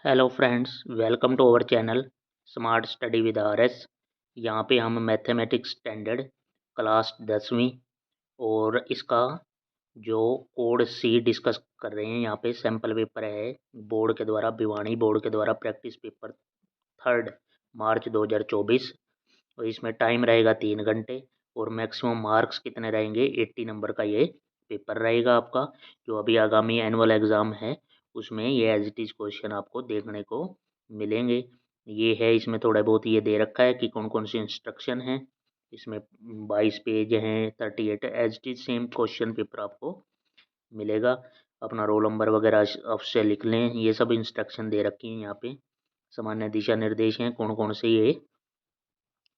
Hello friends, welcome to our channel smart study with RS. यहाँ पे हम mathematics standard class 10वीं और इसका जो कोड सी डिस्कस कर रहे हैं। यहाँ पे सैम्पल पेपर है बोर्ड के द्वारा, भिवानी बोर्ड के द्वारा प्रैक्टिस पेपर 3 मार्च 2024। और इसमें टाइम रहेगा 3 घंटे और मैक्सिमम मार्क्स कितने रहेंगे, 80 नंबर का ये पेपर रहेगा आपका। जो अभी आगामी एनुअल एग्ज़ाम है उसमें ये एज इट इज़ क्वेश्चन आपको देखने को मिलेंगे। ये है, इसमें थोड़ा बहुत ये दे रखा है कि कौन कौन सी इंस्ट्रक्शन है। इसमें 22 पेज हैं, 38 as it is same question paper आपको मिलेगा। अपना रोल नंबर वगैरह अवश्य लिख लें। ये सब इंस्ट्रक्शन दे रखी हैं यहाँ पे। सामान्य दिशा निर्देश हैं, कौन कौन से ये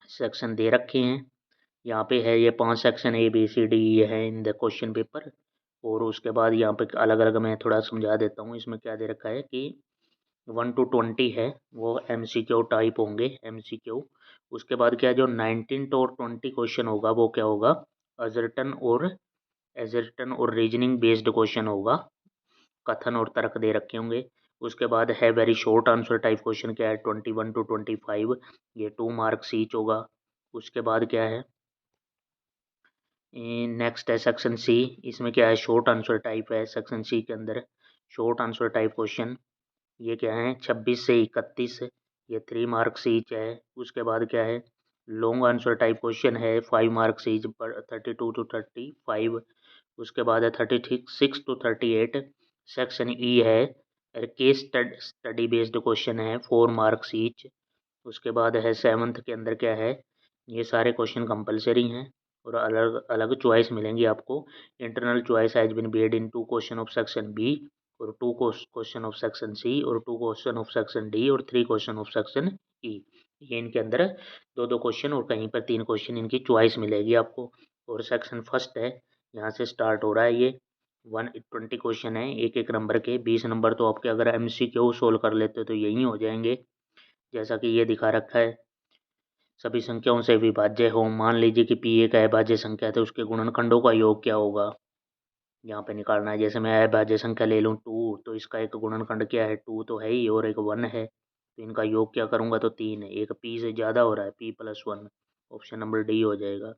सेक्शन दे रखे हैं। यहाँ पे है ये 5 सेक्शन ABCD ये है इन द क्वेश्चन पेपर। और उसके बाद यहाँ पे अलग अलग मैं थोड़ा समझा देता हूँ। इसमें क्या दे रखा है कि 1 to 20 है वो MCQ टाइप होंगे, MCQ। उसके बाद क्या है, जो 19 to 20 क्वेश्चन होगा वो क्या होगा, एजर्टन और रीजनिंग बेस्ड क्वेश्चन होगा। कथन और तर्क दे रखे होंगे। उसके बाद है very short answer type question, क्या है 21 to 25, ये 2 मार्क्स ईच होगा। उसके बाद क्या है, नेक्स्ट है सेक्शन सी। इसमें क्या है, शॉर्ट आंसर टाइप है। सेक्शन सी के अंदर शॉर्ट आंसर टाइप क्वेश्चन ये क्या है 26 से 31, ये 3 मार्क्स ईच है। उसके बाद क्या है, लॉन्ग आंसर टाइप क्वेश्चन है 5 मार्क्स ईच पर 32 to 35। उसके बाद है 36 to 38। सेक्शन ई है केस स्टडी बेस्ड क्वेश्चन है 4 मार्क्स ईच। उसके बाद है 7th के अंदर क्या है, ये सारे क्वेश्चन कंपलसरी हैं और अलग अलग चॉइस मिलेंगी आपको। Internal choice has been made in 2 question of section B और 2 क्वेश्चन ऑफ सेक्शन सी और 2 क्वेश्चन ऑफ सेक्शन डी और 3 क्वेश्चन ऑफ सेक्शन ई। ये इनके अंदर दो दो क्वेश्चन और कहीं पर 3 क्वेश्चन इनकी चॉइस मिलेगी आपको। और सेक्शन फर्स्ट है, यहाँ से स्टार्ट हो रहा है ये 120 क्वेश्चन है एक एक नंबर के। 20 नंबर तो आपके अगर MCQ सोल्व कर लेते हो तो यही हो जाएंगे, जैसा कि ये दिखा रखा है। सभी संख्याओं से विभाज्य हो, मान लीजिए कि P एक अभाज्य संख्या है तो उसके गुणनखंडों का योग क्या होगा, यहाँ पे निकालना है। जैसे मैं अभाज्य संख्या ले लूँ 2, तो इसका एक गुणनखंड क्या है, 2 तो है ही और एक 1 है, तो इनका योग क्या करूँगा तो 3 है। एक P से ज़्यादा हो रहा है, P+1, ऑप्शन नंबर डी हो जाएगा।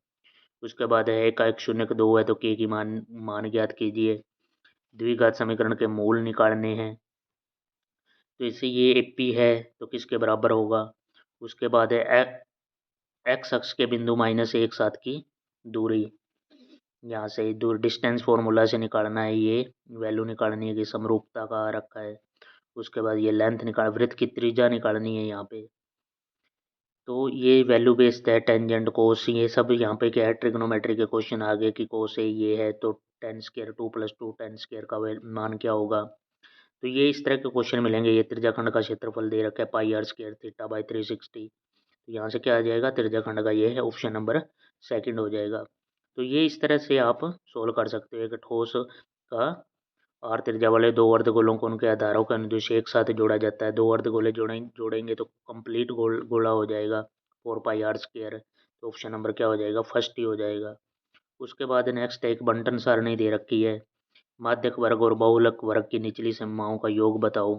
उसके बाद है का 1 शून्य 2 है तो K की मान ज्ञात कीजिए। द्विघात समीकरण के मूल निकालने हैं, तो इससे ये P है तो किसके बराबर होगा। उसके बाद है एक्स अक्ष के बिंदु -1 7 की दूरी, यहाँ से दूर डिस्टेंस फॉर्मूला से निकालना है। ये वैल्यू निकालनी है कि समरूपता का आ रखा है। उसके बाद ये लेंथ निकाल, वृत्त की त्रिज्या निकालनी है यहाँ पे। तो ये वैल्यू बेस्ड है, टेंजेंट कोस ये सब यहाँ पे क्या है, ट्रिग्नोमेट्री के क्वेश्चन आगे की कोस है ये है तो टेन स्क्वायर 2+2 टेन स्क्वायर का मान क्या होगा। तो ये इस तरह के क्वेश्चन मिलेंगे। ये त्रिज्याखंड का क्षेत्रफल दे रखा है πr² θ/360, तो यहाँ से क्या आ जाएगा, त्रिज्याखंड का ये है, ऑप्शन नंबर सेकंड हो जाएगा। तो ये इस तरह से आप सोल्व कर सकते हो। एक ठोस का आर त्रिज्या वाले दो अर्धगोलों को उनके आधारों के अनुदिश एक साथ जोड़ा जाता है। दो अर्धगोले जोड़ेंगे तो कंप्लीट गोला हो जाएगा 4πr², तो ऑप्शन नंबर क्या हो जाएगा, फर्स्ट ही हो जाएगा। उसके बाद नेक्स्ट एक बंटन सारणी दे रखी है, माध्यक वर्ग और बहुलक वर्ग की निचली सीमाओं का योग बताओ।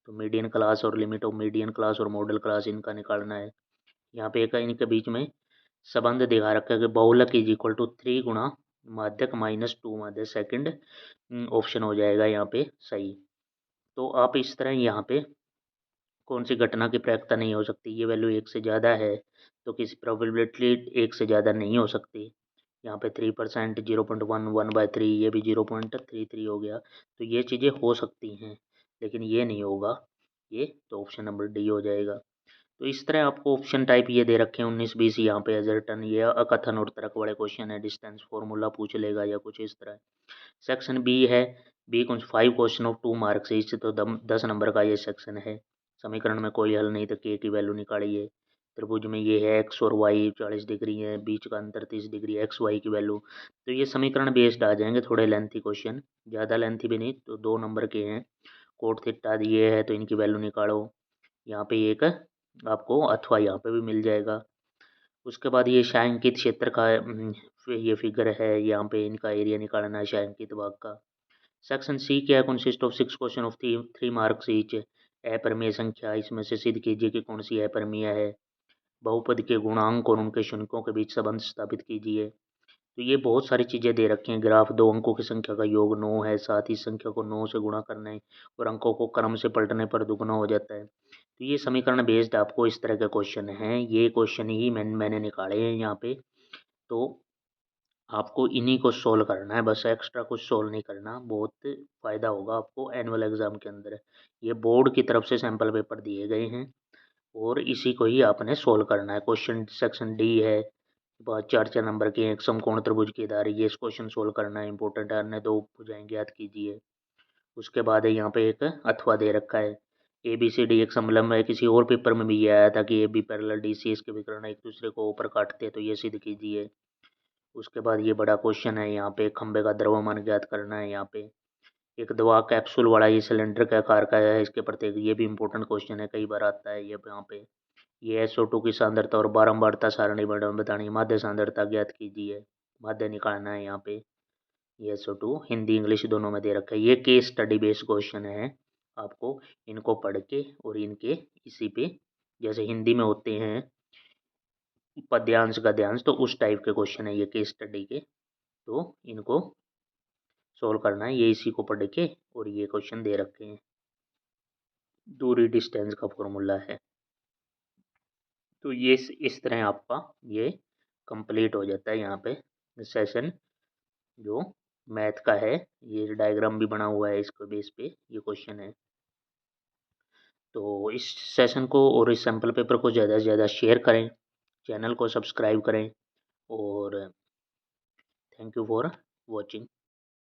तो मीडियन क्लास और लिमिट ऑफ मीडियन क्लास और मॉडल क्लास इनका निकालना है। यहाँ पे एक इनके बीच में संबंध दिखा रखा है कि बहुलक इज इक्वल टू 3 गुणा माध्यक -2 माध्यक, सेकंड ऑप्शन हो जाएगा यहाँ पे सही। तो आप इस तरह यहाँ पे कौन सी घटना की प्रायिकता नहीं हो सकती, ये वैल्यू 1 से ज़्यादा है तो किसी प्रोबेबिलिटी 1 से ज़्यादा नहीं हो सकती। यहाँ पे 3%, 0.1, 1/3, ये भी 0.33 हो गया, तो ये चीज़ें हो सकती हैं लेकिन ये नहीं होगा ये, तो ऑप्शन नंबर डी हो जाएगा। तो इस तरह आपको ऑप्शन टाइप ये दे रखे हैं 19-20 यहाँ पे एजर्टन, ये अकथन और तर्क वाले क्वेश्चन है। डिस्टेंस फॉर्मूला पूछ लेगा या कुछ इस तरह। सेक्शन बी है, बी कुछ 5 क्वेश्चन ऑफ 2 मार्क्स ईच, तो 10 नंबर का ये सेक्शन है। समीकरण में कोई हल नहीं तो के की वैल्यू निकालिए। त्रिभुज में ये है एक्स और वाई 40 डिग्री है, बीच का अंतर 30 डिग्री, एक्स वाई की वैल्यू। तो ये समीकरण बेस्ड आ जाएंगे, थोड़े लेंथी क्वेश्चन, ज़्यादा लेंथी भी नहीं, तो 2 नंबर के हैं। कोट थीटा दिए है तो इनकी वैल्यू निकालो। यहाँ पे एक आपको अथवा यहाँ पे भी मिल जाएगा। उसके बाद ये छायांकित क्षेत्र का ये फिगर है, यहाँ पे इनका एरिया निकालना है छायांकित भाग का। सेक्शन सी क्या है, consist of 6 question of 3 marks each, अपरिमेय संख्या, इसमें से सिद्ध कीजिए कि कौन सी अपरिमेय है। बहुपद के गुणांक और उनके शून्यों के बीच संबंध स्थापित कीजिए। तो ये बहुत सारी चीज़ें दे रखी हैं। ग्राफ 2 अंकों की संख्या का योग 9 है, साथ ही संख्या को 9 से गुणा करना है और अंकों को क्रम से पलटने पर दुगुना हो जाता है। तो ये समीकरण बेस्ड आपको इस तरह के क्वेश्चन हैं। ये क्वेश्चन ही मैंने निकाले हैं यहाँ पे। तो आपको इन्हीं को सोल्व करना है, बस एक्स्ट्रा कुछ सोल्व नहीं करना। बहुत फ़ायदा होगा आपको एनुअल एग्ज़ाम के अंदर। ये बोर्ड की तरफ से सैम्पल पेपर दिए गए हैं और इसी को ही आपने सोल्व करना है। क्वेश्चन सेक्शन डी है, 4 नंबर के एक समकोण त्रिभुज की धारी, ये क्वेश्चन सोल्व करना है, इंपॉर्टेंट है। अन्य 2 भुजाएं ज्ञात कीजिए। उसके बाद है यहाँ पे एक अथवा दे रखा है, ABCD एक समलंब है। किसी और पेपर में भी ये आया था कि AB पैरेलल DC इसके विकर्ण एक दूसरे को ऊपर काटते हैं, तो ये सिद्ध कीजिए। उसके बाद ये बड़ा क्वेश्चन है, यहाँ पे खंबे का द्रव्यमान ज्ञात करना है। यहाँ पे एक दवा कैप्सूल वाला ये सिलेंडर के आकार का है, इसके प्रत्येक, ये भी इंपॉर्टेंट क्वेश्चन है, कई बार आता है ये यहाँ पे। ये SO2 की सांद्रता और बारंबारता सारणी बतानी, माध्य सांद्रता ज्ञात कीजिए, माध्य निकालना है यहाँ पे। ये SO2 हिंदी इंग्लिश दोनों में दे रखा है। ये केस स्टडी बेस्ड क्वेश्चन है, आपको इनको पढ़ के और इनके इसी पे, जैसे हिंदी में होते हैं पद्यांश गद्यांश, तो उस टाइप के क्वेश्चन है ये केस स्टडी के। तो इनको सोल्व करना है, ये इसी को पढ़ के और ये क्वेश्चन दे रखे हैं। दूरी डिस्टेंस का फॉर्मूला है। तो ये इस तरह आपका ये कंप्लीट हो जाता है यहाँ पे सेशन जो मैथ का है। ये डायग्राम भी बना हुआ है, इसको बेस पे ये क्वेश्चन है। तो इस सेशन को और इस सैम्पल पेपर को ज़्यादा से ज़्यादा शेयर करें, चैनल को सब्सक्राइब करें और थैंक यू फॉर वॉचिंग।